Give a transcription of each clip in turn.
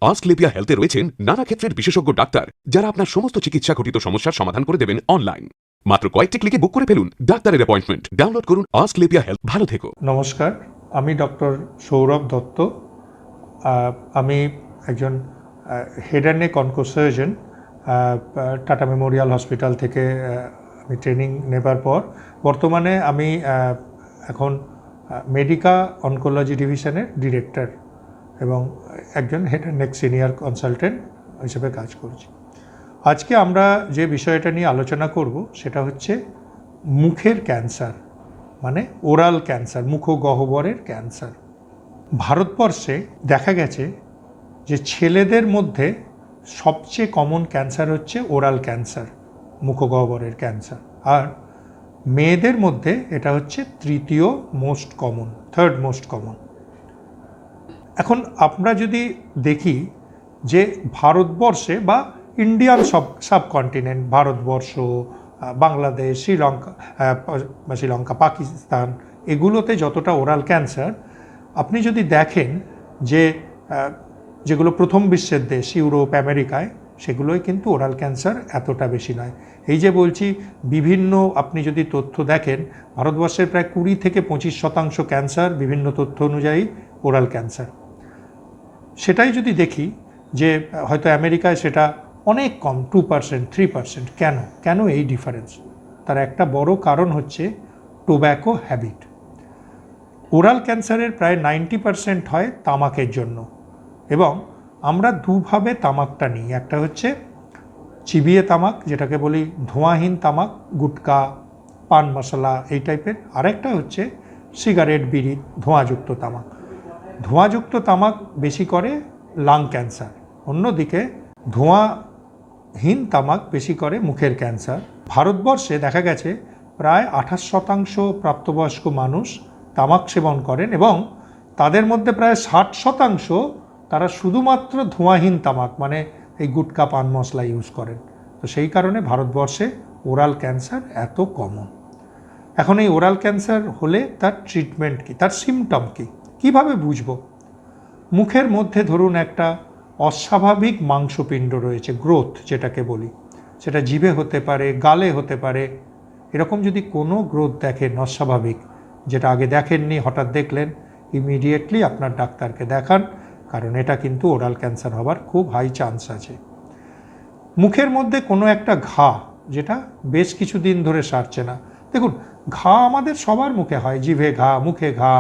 অস্ক্লেপিয়া হেলথে রয়েছেন নানা ক্ষেত্রের বিশেষজ্ঞ ডাক্তার যারা আপনার সমস্ত চিকিৎসা ঘটিত সমস্যার সমাধান করে দেবেন অনলাইন। মাত্র কয়েকটি ক্লিকে বুক করে ফেলুন ডাক্তারের অ্যাপয়েন্টমেন্ট। ডাউনলোড করুন অস্ক্লেপিয়া হেলথ। ভালো থেকো। নমস্কার, আমি ডক্টর সৌরভ দত্ত। আমি একজন head and neck oncosurgeon. Tata memorial hospital থেকে আমি ট্রেনিং নেবার পর বর্তমানে আমি এখন মেডিকা অনকোলজি ডিভিশনের ডিরেক্টর এবং একজন head and neck senior consultant হিসেবে কাজ করছি। আজকে আমরা যে বিষয়টা নিয়ে আলোচনা করব সেটা হচ্ছে মুখের ক্যান্সার, মানে ওরাল ক্যান্সার, মুখগহ্বরের ক্যান্সার। ভারতবর্ষে দেখা গেছে যে ছেলেদের মধ্যে সবচেয়ে কমন ক্যান্সার হচ্ছে ওরাল ক্যান্সার, মুখগহ্বরের ক্যান্সার, আর মেয়েদের মধ্যে এটা হচ্ছে তৃতীয় most common, third most common. এখন আমরা যদি দেখি যে ভারতবর্ষে বা ইন্ডিয়ান সাবকন্টিনেন্ট, ভারতবর্ষ, বাংলাদেশ, শ্রীলঙ্কা, পাকিস্তান, এগুলোতে যতটা ওরাল ক্যান্সার, আপনি যদি দেখেন যে যেগুলো প্রথম বিশ্বের দেশ, ইউরোপ, আমেরিকায়, সেগুলোই কিন্তু ওরাল ক্যান্সার এতটা বেশি নয়। এই যে বলছি, বিভিন্ন আপনি যদি তথ্য দেখেন, ভারতবর্ষের প্রায় 20-25% ক্যান্সার বিভিন্ন তথ্য অনুযায়ী ওরাল ক্যান্সার। সেটাই যদি দেখি যে হয়তো আমেরিকায় সেটা অনেক কম, 2%, 3%। কেন এই ডিফারেন্স? তার একটা বড় কারণ হচ্ছে টোব্যাকো হ্যাবিট। ওরাল ক্যান্সারের প্রায় 90% হয় তামাকের জন্য, এবং আমরা দুভাবে তামাকটা নিই। একটা হচ্ছে চিবিয়ে তামাক, যেটাকে বলি ধোঁয়াহীন তামাক, গুটকা, পান মশলা এই টাইপের। আরেকটা হচ্ছে সিগারেট, বিড়ি, ধোঁয়াযুক্ত তামাক। ধোঁয়াযুক্ত তামাক বেশি করে লাং ক্যান্সার, অন্যদিকে ধোঁয়াহীন তামাক বেশি করে মুখের ক্যান্সার। ভারতবর্ষে দেখা গেছে প্রায় 28% প্রাপ্তবয়স্ক মানুষ তামাক সেবন করেন, এবং তাদের মধ্যে প্রায় 60% তারা শুধুমাত্র ধোঁয়াহীন তামাক, মানে এই গুটকা, পান মশলা ইউজ করেন। তো সেই কারণে ভারতবর্ষে ওরাল ক্যান্সার এত কমন। এখন এই ওরাল ক্যান্সার হলে তার ট্রিটমেন্ট কী, তার সিমটম কী, কীভাবে বুঝবো? মুখের মধ্যে ধরুন একটা অস্বাভাবিক মাংসপিণ্ড রয়েছে, গ্রোথ যেটাকে বলি, সেটা জিভে হতে পারে, গালে হতে পারে। এরকম যদি কোনো গ্রোথ দেখেন অস্বাভাবিক, যেটা আগে দেখেননি, হঠাৎ দেখলেন, ইমিডিয়েটলি আপনার ডাক্তারকে দেখান, কারণ এটা কিন্তু ওরাল ক্যান্সার হবার খুব হাই চান্স আছে। মুখের মধ্যে কোনো একটা ঘা, যেটা বেশ কিছুদিন ধরে সারছে না। দেখুন, ঘা আমাদের সবার মুখে হয়, জিভে ঘা, মুখে ঘা।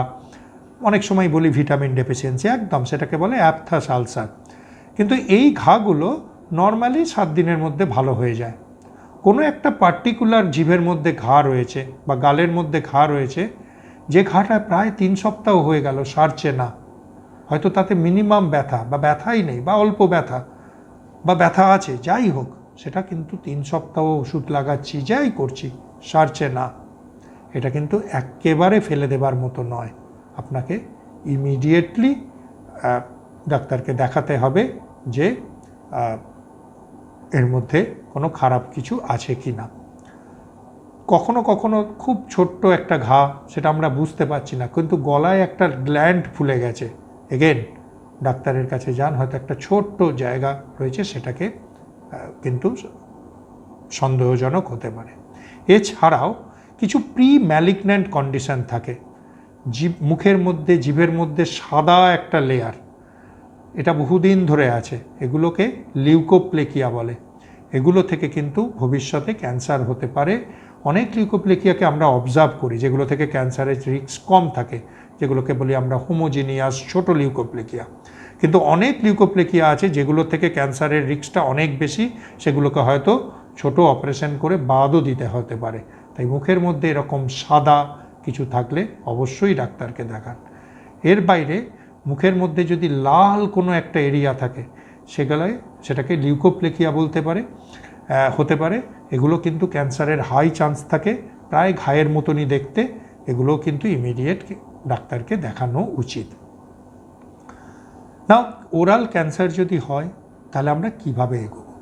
অনেক সময় বলি ভিটামিন ডেফিসিয়েন্সি, একদম সেটাকে বলে অ্যাপথাস আলসার। কিন্তু এই ঘাগুলো নর্মালি 7 দিনের মধ্যে ভালো হয়ে যায়। কোনো একটা পার্টিকুলার জিভের মধ্যে ঘা রয়েছে বা গালের মধ্যে ঘা রয়েছে, যে ঘাটা প্রায় 3 সপ্তাহ হয়ে গেল, সারছে না। হয়তো তাতে মিনিমাম ব্যথা বা ব্যথাই নেই, বা অল্প ব্যথা বা ব্যথা আছে, যাই হোক, সেটা কিন্তু 3 সপ্তাহ ওষুধ লাগাচ্ছি, যাই করছি, সারছে না। এটা কিন্তু একেবারে ফেলে দেবার মতো নয়। আপনাকে ইমিডিয়েটলি ডাক্তারকে দেখাতে হবে যে এর মধ্যে কোনো খারাপ কিছু আছে কি না। কখনো কখনো খুব ছোট্ট একটা ঘা, সেটা আমরা বুঝতে পারছি না, কিন্তু গলায় একটা গ্ল্যান্ড ফুলে গেছে, এগেন ডাক্তারের কাছে যান, হয়তো একটা ছোট্ট জায়গা রয়েছে, সেটাকে কিন্তু সন্দেহজনক হতে পারে। এছাড়াও কিছু প্রি ম্যালিগন্যান্ট কন্ডিশন থাকে, মুখের মধ্যে, জিভের মধ্যে সাদা একটা লেয়ার, এটা বহুদিন ধরে আছে, এগুলোকে লিউকোপ্লেকিয়া বলে। এগুলো থেকে কিন্তু ভবিষ্যতে ক্যান্সার হতে পারে। অনেক লিউকোপ্লেকিয়াকে আমরা অবজার্ভ করি, যেগুলো থেকে ক্যান্সারের রিস্ক কম থাকে, যেগুলোকে বলি আমরা হোমোজিনিয়াস ছোট লিউকোপ্লেকিয়া। কিন্তু অনেক লিউকোপ্লেকিয়া আছে যেগুলো থেকে ক্যান্সারের রিস্কটা অনেক বেশি, সেগুলোকে হয়তো ছোট অপারেশন করে বাদও দিতে হতে পারে। তাই মুখের মধ্যে এরকম সাদা কিছু থাকলে অবশ্যই ডাক্তারকে দেখান। এর বাইরে মুখের মধ্যে যদি লাল কোনো একটা এরিয়া থাকে, সেটাকে লিউকোপ্লেকিয়া হতে পারে। এগুলো কিন্তু ক্যান্সারের হাই চান্স থাকে, প্রায় ঘায়ের মতনই দেখতে। এগুলো কিন্তু ইমিডিয়েট ডাক্তারকে দেখানো উচিত। নাও, ওরাল ক্যান্সার যদি হয়, তাহলে আমরা কিভাবে এগোবো?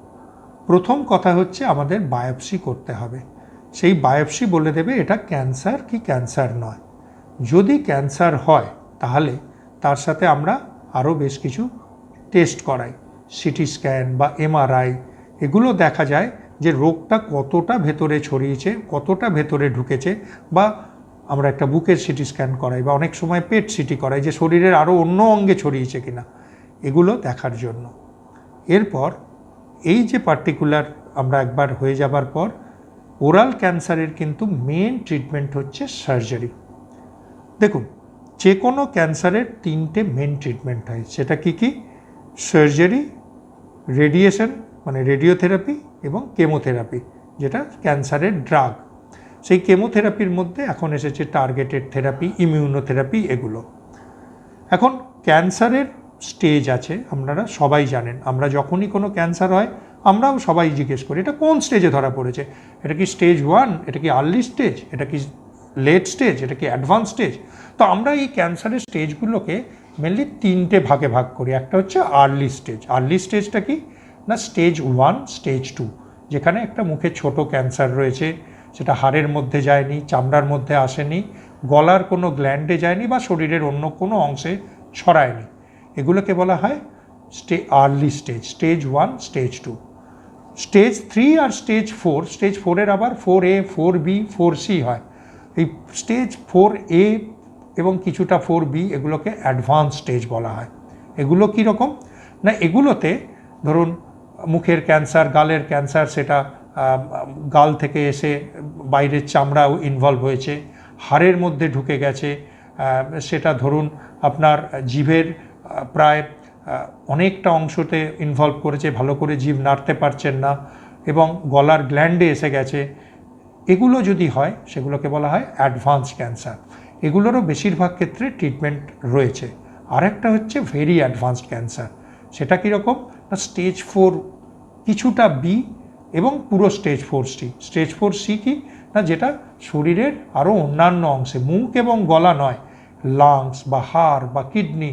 প্রথম কথা হচ্ছে আমাদের বায়োপসি করতে হবে। সেই বায়োপসি বলে দেবে এটা ক্যান্সার কি ক্যান্সার নয়। যদি ক্যান্সার হয়, তাহলে তার সাথে আমরা আরও বেশ কিছু টেস্ট করাই, সিটি স্ক্যান বা এমআরআই, এগুলো দেখা যায় যে রোগটা কতটা ভেতরে ছড়িয়েছে, কতটা ভেতরে ঢুকেছে, বা আমরা একটা বুকের সিটি স্ক্যান করাই বা অনেক সময় পেট সিটি করাই যে শরীরের আরও অন্য অঙ্গে ছড়িয়েছে কিনা, এগুলো দেখার জন্য। এরপর এই যে পার্টিকুলার আমরা একবার হয়ে যাবার পর ওরাল ক্যান্সারের কিন্তু মেন ট্রিটমেন্ট হচ্ছে সার্জারি। দেখুন, যে কোনো ক্যান্সারের তিনটে মেন ট্রিটমেন্ট হয়, সেটা কি কি? সার্জারি, রেডিয়েশন মানে রেডিওথেরাপি, এবং কেমোথেরাপি যেটা ক্যান্সারের ড্রাগ। সেই কেমোথেরাপির মধ্যে এখন এসেছে টার্গেটেড থেরাপি, ইমিউনোথেরাপি, এগুলো। এখন ক্যান্সারের স্টেজ আছে, আপনারা সবাই জানেন। আমরা যখনই কোনো ক্যান্সার হয় আমরাও সবাই জিজ্ঞেস করি এটা কোন স্টেজে ধরা পড়েছে, এটা কি স্টেজ 1, এটা কি আর্লি স্টেজ, এটা কি লেট স্টেজ, এটা কি অ্যাডভান্স স্টেজ। তো আমরা এই ক্যান্সারের স্টেজগুলোকে মেনলি তিনটে ভাগে ভাগ করি। একটা হচ্ছে আর্লি স্টেজ। আর্লি স্টেজটা কি না, স্টেজ 1, স্টেজ 2, যেখানে একটা মুখে ছোট ক্যান্সার রয়েছে, সেটা হাড়ের মধ্যে যায়নি, চামড়ার মধ্যে আসেনি, গলার কোনো গ্ল্যান্ডে যায়নি, বা শরীরের অন্য কোনো অংশে ছড়ায়নি। এগুলোকে বলা হয় early stage, stage 1, stage 2। Stage 3 আর স্টেজ 4, স্টেজ 4-এর আবার 4A, 4B, 4C হয়। এই স্টেজ 4A এবং কিছুটা 4B এগুলোকে অ্যাডভান্স স্টেজ বলা হয়। এগুলো কীরকম না, এগুলোতে ধরুন মুখের ক্যান্সার, গালের ক্যান্সার, সেটা গাল থেকে এসে বাইরের চামড়াও ইনভলভ হয়েছে, হাড়ের মধ্যে ঢুকে গেছে, সেটা ধরুন আপনার জিভের প্রায় অনেকটা অংশতে ইনভলভ করেছে, ভালো করে জিভ নাড়তে পারছেন না, এবং গলার গ্ল্যান্ডে এসে গেছে। এগুলো যদি হয় সেগুলোকে বলা হয় অ্যাডভান্স ক্যান্সার। এগুলোরও বেশিরভাগ ক্ষেত্রে ট্রিটমেন্ট রয়েছে। আরেকটা হচ্ছে ভেরি অ্যাডভান্সড ক্যান্সার। সেটা কীরকম না, স্টেজ 4 কিছুটা বি এবং পুরো স্টেজ 4C। স্টেজ 4C কি না, যেটা শরীরের আরও অন্যান্য অংশে, মুখ এবং গলা নয়, লাংস বা হাড় বা কিডনি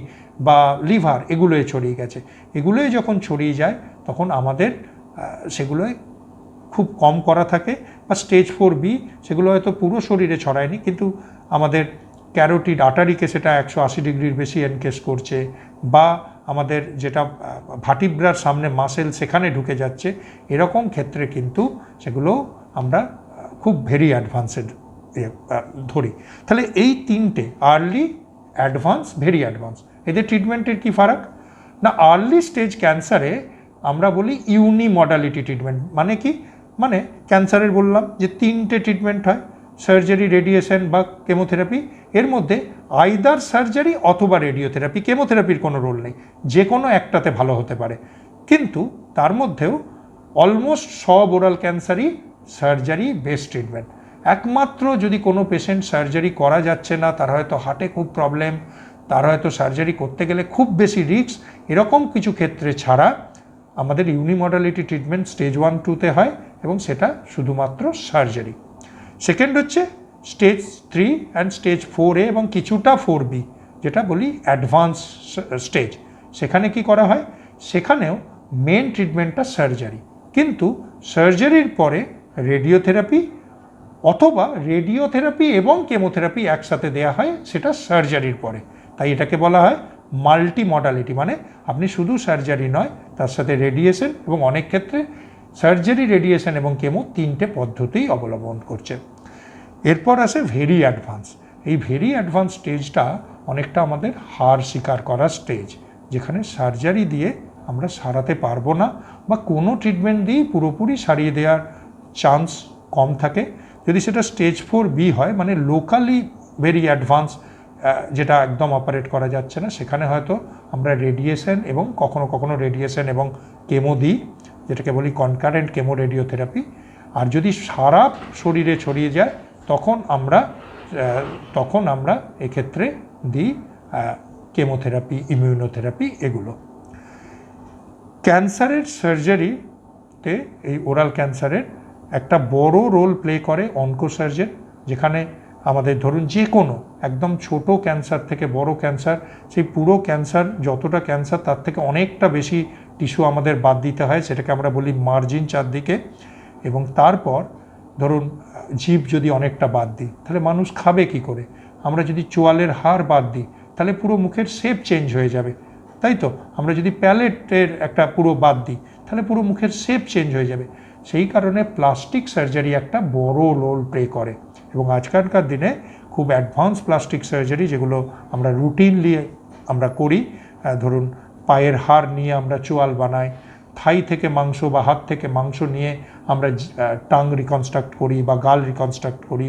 বা লিভার, এগুলোয় ছড়িয়ে গেছে। এগুলোয় যখন ছড়িয়ে যায় তখন আমাদের সেগুলোয় খুব কম করা থাকে। বা স্টেজ 4B সেগুলো হয়তো পুরো শরীরে ছড়ায়নি, কিন্তু আমাদের ক্যারোটিড আর্টারিকে সেটা 180 ডিগ্রির বেশি এনকেস করছে, বা আমাদের যেটা ভার্টিব্রার সামনে মাসেল সেখানে ঢুকে যাচ্ছে। এরকম ক্ষেত্রে কিন্তু সেগুলো আমরা খুব ভেরি অ্যাডভান্সেড ধরি। তাহলে এই তিনটে আর্লি, অ্যাডভান্স, ভেরি অ্যাডভান্স, এদের ট্রিটমেন্টের কি ফারাক না, আর্লি স্টেজ ক্যান্সারে আমরা বলি ইউনিমডালিটি ট্রিটমেন্ট। মানে কি, মানে ক্যান্সারের বললাম যে তিনটে ট্রিটমেন্ট হয়, সার্জারি, রেডিয়েশন বা কেমোথেরাপি। এর মধ্যে আইদার সার্জারি অথবা রেডিওথেরাপি, কেমোথেরাপির কোনো রোল নেই, যে কোনো একটাতে ভালো হতে পারে। কিন্তু তার মধ্যেও অলমোস্ট সব ওরাল ক্যান্সারই সার্জারি বেস্ট ট্রিটমেন্ট। একমাত্র যদি কোনো পেশেন্ট সার্জারি করা যাচ্ছে না, তার হয়তো হার্টে খুব প্রবলেম, তার হয়তো সার্জারি করতে গেলে খুব বেশি রিস্ক, এরকম কিছু ক্ষেত্রে ছাড়া আমাদের ইউনিমডালিটি ট্রিটমেন্ট স্টেজ 1, 2-তে হয়, এবং সেটা শুধুমাত্র সার্জারি। সেকেন্ড হচ্ছে স্টেজ 3 অ্যান্ড স্টেজ 4A এবং কিছুটা 4B, যেটা বলি অ্যাডভান্স স্টেজ। সেখানে কি করা হয়, সেখানেও মেন ট্রিটমেন্টটা সার্জারি, কিন্তু সার্জারির পরে রেডিওথেরাপি, অথবা রেডিওথেরাপি এবং কেমোথেরাপি একসাথে দেওয়া হয়, সেটা সার্জারির পরে। তাই এটাকে বলা হয় মাল্টি মডালিটি, মানে আপনি শুধু সার্জারি নয়, তার সাথে রেডিয়েশন, এবং অনেক ক্ষেত্রে সার্জারি, রেডিয়েশন এবং কেমো তিনটে পদ্ধতিই অবলম্বন করছে। এরপর আসে ভেরি অ্যাডভান্স। এই ভেরি অ্যাডভান্স স্টেজটা অনেকটা আমাদের হার স্বীকার করার স্টেজ, যেখানে সার্জারি দিয়ে আমরা সারাতে পারবো না, বা কোনো ট্রিটমেন্ট দিয়েই পুরোপুরি সারিয়ে দেওয়ার চান্স কম থাকে। যদি সেটা স্টেজ 4B হয়, মানে লোকালি ভেরি অ্যাডভান্স, যেটা একদম অপারেট করা যাচ্ছে না, সেখানে হয়তো আমরা রেডিয়েশন এবং কখনো কখনো রেডিয়েশন এবং কেমো দিই, যেটাকে বলি কনকারেন্ট কেমো রেডিওথেরাপি। আর যদি সারা শরীরে ছড়িয়ে যায় তখন আমরা এক্ষেত্রে দিই কেমোথেরাপি, ইমিউনোথেরাপি, এগুলো। ক্যান্সারের সার্জারিতে, এই ওরাল ক্যান্সারের একটা বড় রোল প্লে করে অনকোসার্জন, যেখানে আমাদের ধরুন যে কোনো একদম ছোট ক্যান্সার থেকে বড় ক্যান্সার, সেই পুরো ক্যান্সার, যতটা ক্যান্সার তার থেকে অনেকটা বেশি টিস্যু আমাদের বাদ দিতে হয়, সেটাকে আমরা বলি মার্জিন চারদিকে। এবং তারপর ধরুন জিভ যদি অনেকটা বাদ দিই, তাহলে মানুষ খাবে কি করে? আমরা যদি চোয়ালের হাড় বাদ দিই, তাহলে পুরো মুখের শেপ চেঞ্জ হয়ে যাবে। তাই তো? আমরা যদি প্যালেটের একটা পুরো বাদ দিই তাহলে পুরো মুখের শেপ চেঞ্জ হয়ে যাবে। সেই কারণে প্লাস্টিক সার্জারি একটা বড় রোল প্লে করে, এবং আজকালকার দিনে খুব অ্যাডভান্স প্লাস্টিক সার্জারি যেগুলো আমরা রুটিনলি আমরা করি, ধরুন পায়ের হাড় নিয়ে আমরা চোয়াল বানাই, থাই থেকে মাংস বা হাত থেকে মাংস নিয়ে আমরা টাং রিকনস্ট্রাক্ট করি বা গাল রিকনস্ট্রাক্ট করি।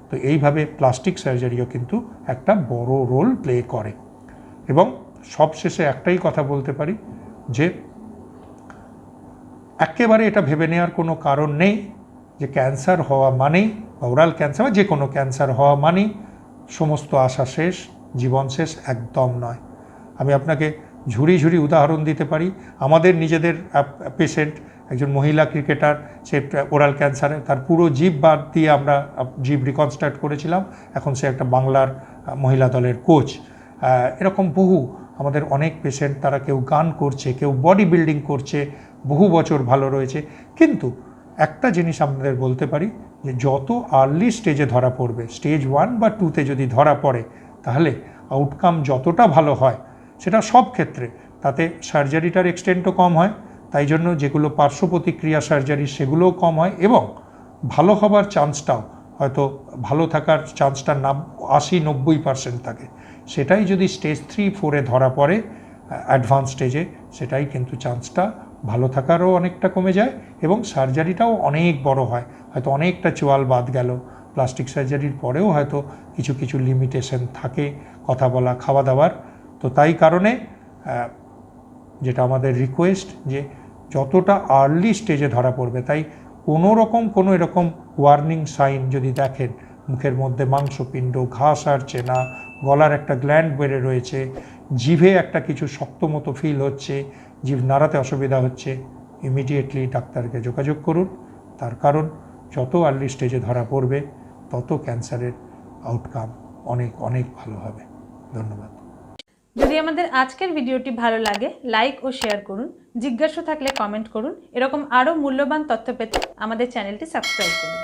তো এইভাবে প্লাস্টিক সার্জারিও কিন্তু একটা বড় রোল প্লে করে। এবং সবশেষে একটাই কথা বলতে পারি যে একেবারে এটা ভেবে নেওয়ার কোনো কারণ নেই যে ক্যান্সার হওয়া মানেই, বা ওরাল ক্যান্সার বা যে কোনো ক্যান্সার হওয়া মানেই সমস্ত আশা শেষ, জীবন শেষ, একদম নয়। আমি আপনাকে ঝুড়ি ঝুড়ি উদাহরণ দিতে পারি। আমাদের নিজেদের পেশেন্ট, একজন মহিলা ক্রিকেটার, সে ওরাল ক্যান্সারে তার পুরো জিভ বাদ দিয়ে আমরা জিভ রিকনস্ট্রাক্ট করেছিলাম, এখন সে একটা বাংলার মহিলা দলের কোচ। এরকম বহু আমাদের অনেক পেশেন্ট, তারা কেউ গান করছে, কেউ বডি বিল্ডিং করছে, বহু বছর ভালো রয়েছে। কিন্তু একটা জিনিস আমাদের বলতে পারি যে যত আর্লি স্টেজে ধরা পড়বে, স্টেজ 1 বা 2তে যদি ধরা পড়ে, তাহলে আউটকাম যতটা ভালো হয় সেটা সব ক্ষেত্রে, তাতে সার্জারিটার এক্সটেন্টও কম হয়, তাই জন্য যেগুলো পার্শ্ব প্রতিক্রিয়া সার্জারি সেগুলোও কম হয়, এবং ভালো হবার চান্সটাও, হয়তো ভালো থাকার চান্সটা 80-90% থাকে। সেটাই যদি স্টেজ 3-4-এ ধরা পড়ে অ্যাডভান্স স্টেজে, সেটাই কিন্তু চান্সটা ভালো থাকারও অনেকটা কমে যায়, এবং সার্জারিটাও অনেক বড় হয়। হয়তো অনেকটা চোয়াল বাদ গেল, প্লাস্টিক সার্জারির পরেও হয়তো কিছু কিছু লিমিটেশন থাকে, কথা বলা, খাওয়া দাওয়ার। তো তাই কারণে যেটা আমাদের রিকোয়েস্ট, যে যতটা আর্লি স্টেজে ধরা পড়বে, তাই কোনো এরকম ওয়ার্নিং সাইন যদি দেখেন, মুখের মধ্যে মাংসপিণ্ড, ঘাস আসছে না, গলার একটা গ্ল্যান্ড বেড়ে রয়েছে, জিভে একটা কিছু শক্ত মতো ফিল হচ্ছে, জিভ নাড়াতে অসুবিধা হচ্ছে, ইমিডিয়েটলি ডাক্তারকে যোগাযোগ করুন। তার কারণ যত আর্লি স্টেজে ধরা পড়বে তত ক্যান্সারের আউটকাম অনেক অনেক ভালো হবে। ধন্যবাদ। যদি আমাদের আজকের ভিডিওটি ভালো লাগে, লাইক ও শেয়ার করুন। জিজ্ঞাসা থাকলে কমেন্ট করুন। এরকম আরও মূল্যবান তথ্য পেতে আমাদের চ্যানেলটি সাবস্ক্রাইব করুন।